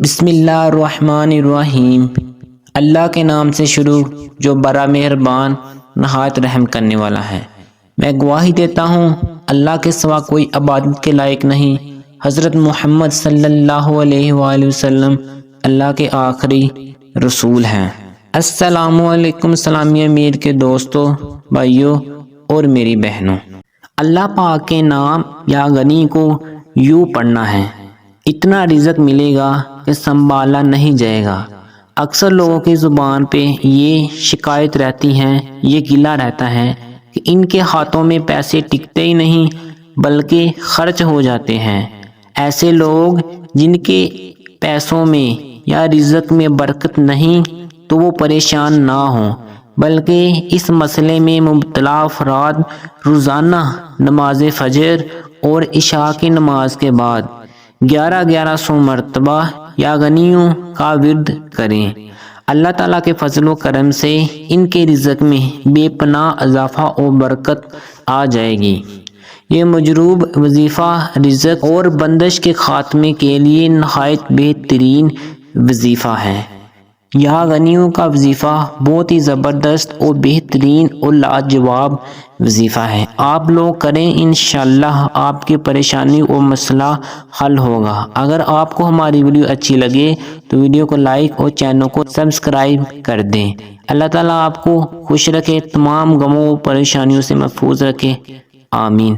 بسم اللہ الرحمن الرحیم۔ اللہ کے نام سے شروع جو بڑا مہربان نہایت رحم کرنے والا ہے۔ میں گواہی دیتا ہوں اللہ کے سوا کوئی عبادت کے لائق نہیں۔ حضرت محمد صلی اللہ علیہ وآلہ وسلم اللہ کے آخری رسول ہیں۔ السلام علیکم سلامیہ میر کے دوستوں، بھائیوں اور میری بہنوں۔ اللہ پاک کے نام یا غنی کو یوں پڑھنا ہے، اتنا رزق ملے گا کہ سنبھالا نہیں جائے گا۔ اکثر لوگوں کی زبان پہ یہ شکایت رہتی ہے، یہ گلہ رہتا ہے کہ ان کے ہاتھوں میں پیسے ٹکتے ہی نہیں بلکہ خرچ ہو جاتے ہیں۔ ایسے لوگ جن کے پیسوں میں یا رزق میں برکت نہیں تو وہ پریشان نہ ہوں، بلکہ اس مسئلے میں مبتلا افراد روزانہ نماز فجر اور عشاء کی نماز کے بعد 1100 مرتبہ یا غنیوں کا ورد کریں۔ اللہ تعالیٰ کے فضل و کرم سے ان کے رزق میں بے پناہ اضافہ و برکت آ جائے گی۔ یہ مجروب وظیفہ رزق اور بندش کے خاتمے کے لیے نہایت بہترین وظیفہ ہے۔ یا غنیوں کا وظیفہ بہت ہی زبردست اور بہترین اور لاجواب وظیفہ ہے۔ آپ لوگ کریں، انشاءاللہ آپ کی پریشانی اور مسئلہ حل ہوگا۔ اگر آپ کو ہماری ویڈیو اچھی لگے تو ویڈیو کو لائک اور چینل کو سبسکرائب کر دیں۔ اللہ تعالیٰ آپ کو خوش رکھے، تمام غموں و پریشانیوں سے محفوظ رکھے، آمین۔